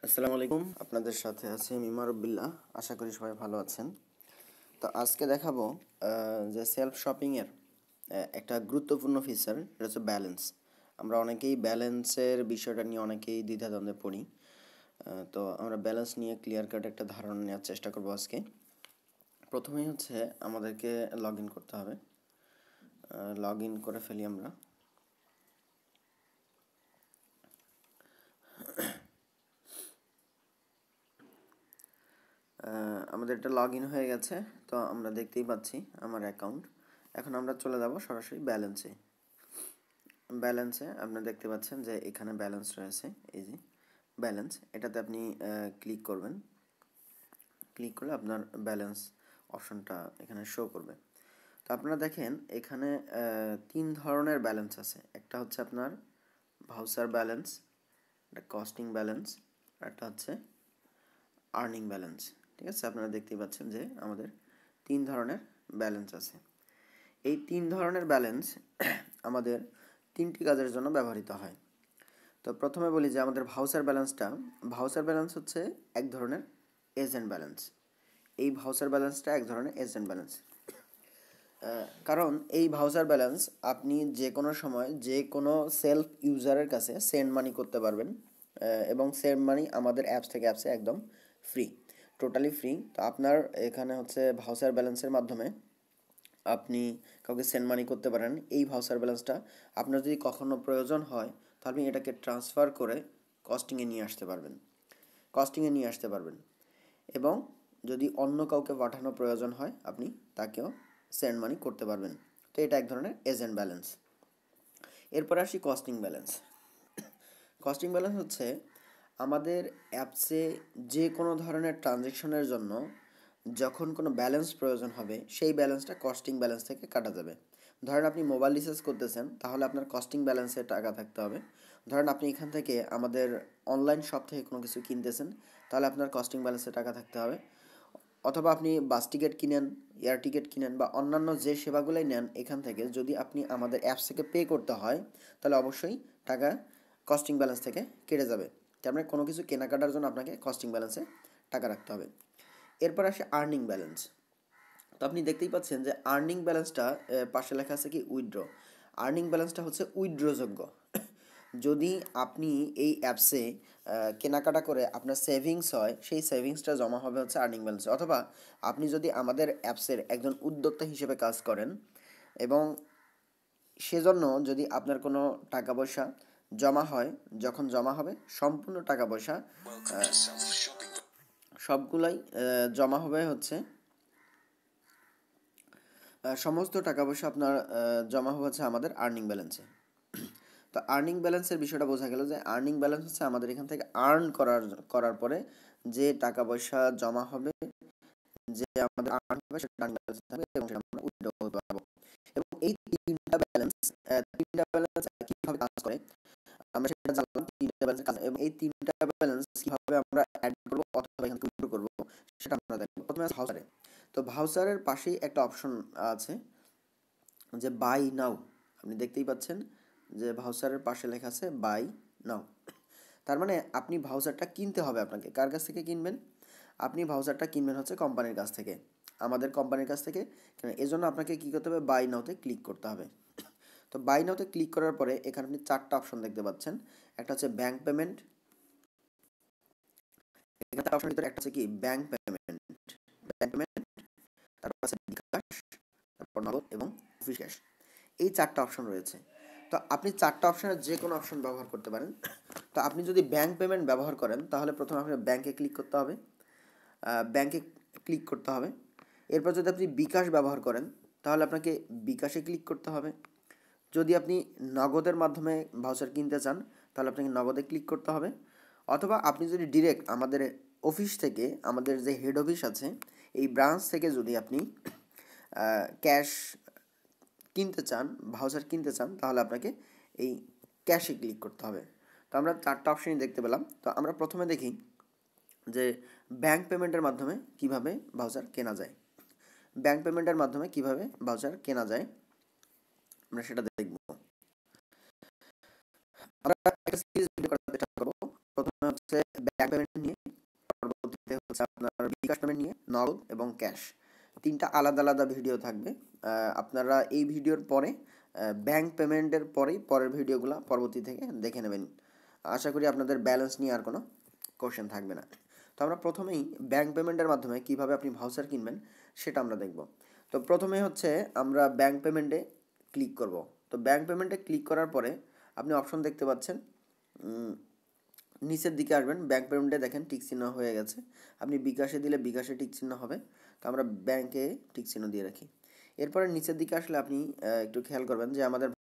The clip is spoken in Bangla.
আসসালামু আলাইকুম, আপনাদের সাথে আছি মিমার বিল্লাহ। আশা করি সবাই ভালো আছেন। তো আজকে দেখাবো যে সেলফ শপিংয়ের একটা গুরুত্বপূর্ণ ফিচার, এটা হচ্ছে ব্যালেন্স। আমরা অনেকেই ব্যালেন্সের বিষয়টা নিয়ে অনেকেই দ্বিধাদ্বন্দ্বে পড়ি। তো আমরা ব্যালেন্স নিয়ে ক্লিয়ার কাট একটা ধারণা নেওয়ার চেষ্টা করবো আজকে। প্রথমেই হচ্ছে আমাদেরকে লগ ইন করতে হবে। লগ ইন করে ফেলি আমরা। আমাদের এটা লগ ইন হয়ে গেছে। তো আমরা দেখতেই পাচ্ছি আমার অ্যাকাউন্ট। এখন আমরা চলে যাব সরাসরি ব্যালেন্সে। আপনারা দেখতে পাচ্ছেন যে এখানে ব্যালেন্স রয়েছে, এই যে ব্যালেন্স, এটাতে আপনি ক্লিক করবেন। ক্লিক করলে আপনার ব্যালেন্স অপশনটা এখানে শো করবে। তো আপনারা দেখেন এখানে 3 ধরনের ব্যালেন্স আছে। একটা হচ্ছে আপনার ভাউচার ব্যালেন্স, একটা কস্টিং ব্যালেন্স, আর একটা হচ্ছে আর্নিং ব্যালেন্স। ঠিক আছে, আপনারা দেখতেই পাচ্ছেন যে আমাদের 3 ধরনের ব্যালেন্স আছে। এই 3 ধরনের ব্যালেন্স আমাদের 3টি কাজের জন্য ব্যবহৃত হয়। তো প্রথমে বলি যে আমাদের ভাউচার ব্যালেন্স হচ্ছে এক ধরনের এজেন্ট ব্যালেন্স। এই ভাউচার ব্যালেন্সটা এক ধরনের এজেন্ট ব্যালেন্স। কারণ এই ভাউচার ব্যালেন্স আপনি যে কোনো সময় যে কোনো সেলফ ইউজারের কাছে সেন্ড মানি করতে পারবেন, এবং সেন্ড মানি আমাদের অ্যাপসে একদম ফ্রি, টোটালি ফ্রি। তো আপনার এখানে হচ্ছে ভাউচার ব্যালেন্সের মাধ্যমে আপনি কাউকে সেন্ড মানি করতে পারেন। এই ভাউচার ব্যালেন্সটা আপনার যদি কখনো প্রয়োজন হয় তাহলে আপনি এটাকে ট্রান্সফার করে কস্টিংয়ে নিয়ে আসতে পারবেন। এবং যদি অন্য কাউকে পাঠানো প্রয়োজন হয় আপনি তাকেও সেন্ড মানি করতে পারবেন। তো এটা এক ধরনের এজেন্ট ব্যালেন্স। এরপরে আসি কস্টিং ব্যালেন্স হচ্ছে আমাদের অ্যাপসে যে কোনো ধরনের ট্রানজ্যাকশনের জন্য যখন কোনো ব্যালেন্স প্রয়োজন হবে সেই ব্যালেন্সটা কস্টিং ব্যালেন্স থেকে কাটা যাবে। ধরেন আপনি মোবাইল রিচার্জ করতেছেন, তাহলে আপনার কস্টিং ব্যালেন্সে টাকা থাকতে হবে। ধরেন আপনি এখান থেকে আমাদের অনলাইন শপ থেকে কোনো কিছু কিনতেছেন, তাহলে আপনার কস্টিং ব্যালেন্সে টাকা থাকতে হবে। অথবা আপনি বাস টিকিট কিনেন, এয়ার টিকিট কিনেন, বা অন্যান্য যে সেবাগুলোই নেন এখান থেকে, যদি আপনি আমাদের অ্যাপস থেকে পে করতে হয় তাহলে অবশ্যই টাকা কস্টিং ব্যালেন্স থেকে কেটে যাবে। তার মানে কোনো কিছু কেনাকাটার জন্য আপনাকে কস্টিং ব্যালেন্সে টাকা রাখতে হবে। এরপর আসে আর্নিং ব্যালেন্স। তো আপনি দেখতেই পাচ্ছেন যে আর্নিং ব্যালেন্সটা পাশে লেখা আছে কি উইথড্র। আর্নিং ব্যালেন্সটা হচ্ছে উইথড্রযোগ্য। যদি আপনি এই অ্যাপসে কেনাকাটা করে আপনার সেভিংস হয়, সেই সেভিংসটা জমা হবে হচ্ছে আর্নিং ব্যালেন্সে। অথবা আপনি যদি আমাদের অ্যাপসের একজন উদ্যোক্তা হিসেবে কাজ করেন এবং সেজন্য যদি আপনার কোনো টাকা পয়সা জমা হয়, যখন জমা হবে সম্পূর্ণ টাকা পয়সা সবগুলাই জমা হবে হচ্ছে, সমস্ত টাকা পয়সা আপনার জমা হচ্ছে আমাদের আর্নিং ব্যালেন্সে। তো আর্নিং ব্যালেন্সের বিষয়টা বোঝা গেল যে আর্নিং ব্যালেন্স হচ্ছে আমাদের এখান থেকে আর্ন করার পরে যে টাকা পয়সা জমা হবে, যে আমাদের আর্ন হবে সেটা আর্নিং ব্যালেন্স থাকবে এবং সেটা আমরা উইথড্র করতে পারবো। এবং এই তিনটা ব্যালেন্স কিভাবে কাজ করে আমরা সেটা জানলাম। তিনটা ব্যালেন্স কাজ, এবং এই তিনটা ব্যালেন্স কিভাবে আমরা অ্যাড করব অথবা এখান থেকে উইথড্র করব সেটা আমরা দেখব। প্রথমে ভাউচারে। তো ভাউচারের পাশেই একটা অপশন আছে যে বাই নাও। আপনি দেখতেই পাচ্ছেন যে ভাউচারের পাশে লেখা আছে বাই নাও। তার মানে আপনি ভাউচারটা কিনতে হবে আপনাকে। কার কাছ থেকে কিনবেন? আপনি ভাউচারটা কিনবেন হচ্ছে কোম্পানির কাছ থেকে, আমাদের কোম্পানির কাছ থেকে। এজন্য আপনাকে কী করতে হবে? বাই নাওতে ক্লিক করতে হবে। তো বাই নাওতে ক্লিক করার পরে এখানে আপনি 4টা অপশন দেখতে পাচ্ছেন। একটা হচ্ছে ব্যাংক পেমেন্ট, এখানে অপশনের ভিতরে একটা হচ্ছে কি ব্যাংক পেমেন্ট, তারপর আছে বিকাশ, তারপর নগদ এবং অফিস ক্যাশ। এই 4টা অপশন রয়েছে। তো আপনি 4টা অপশনের যে কোনো অপশন ব্যবহার করতে পারেন। তো আপনি যদি ব্যাংক পেমেন্ট ব্যবহার করেন তাহলে প্রথমে আপনার ব্যাংকে ক্লিক করতে হবে। এরপর যদি আপনি বিকাশ ব্যবহার করেন তাহলে আপনাকে বিকাশে ক্লিক করতে হবে। যদি আপনি নগদের মাধ্যমে ভাউচার কিনতে চান তাহলে আপনাকে নগদে ক্লিক করতে হবে। অথবা আপনি যদি ডিরেক্ট আমাদের অফিস থেকে, আমাদের যে হেড অফিস আছে এই ব্রাঞ্চ থেকে যদি আপনি ক্যাশ কিনতে চান, ভাউচার কিনতে চান, তাহলে আপনাকে এই ক্যাশে ক্লিক করতে হবে। তো আমরা 4টা অপশনই দেখতে পেলাম। তো আমরা প্রথমে দেখি যে ব্যাংক পেমেন্টের মাধ্যমে কিভাবে ভাউচার কেনা যায়। আমরা সেটা দেখব। আমরা একটা সিরিজ ভিডিও করার চেষ্টা করব। প্রথমে ব্যাংক পেমেন্ট নিয়ে, পরবর্তীতে হচ্ছে আপনার বিকাশ পেমেন্ট নিয়ে, নগদ এবং ক্যাশ, তিনটা আলাদা আলাদা ভিডিও থাকবে। আপনারা এই ভিডিওর পরে ব্যাংক পেমেন্টের পরের ভিডিওগুলো পরবর্তী থেকে দেখে নেবেন। আশা করি আপনাদের ব্যালেন্স নিয়ে আর কোনো কোশ্চেন থাকবে না। তো আমরা প্রথমেই ব্যাংক পেমেন্টের মাধ্যমে কিভাবে আপনি ভাউচার কিনবেন সেটা আমরা দেখব। তো প্রথমে হচ্ছে আমরা ব্যাংক পেমেন্টে ক্লিক করব। তো ব্যাংক পেমেন্টে ক্লিক করার পরে আপনি অপশন দেখতে পাচ্ছেন, নিচের দিকে আসবেন, ব্যাংক পেমেন্টে দেখেন টিক চিহ্ন হয়ে গেছে। আপনি বিকাশে দিলে বিকাশে টিক চিহ্ন হবে, তো আমরা ব্যাংকে টিক চিহ্ন দিয়ে রাখি। এরপরে নিচের দিকে আসলে আপনি একটু খেয়াল করবেন যে আমাদের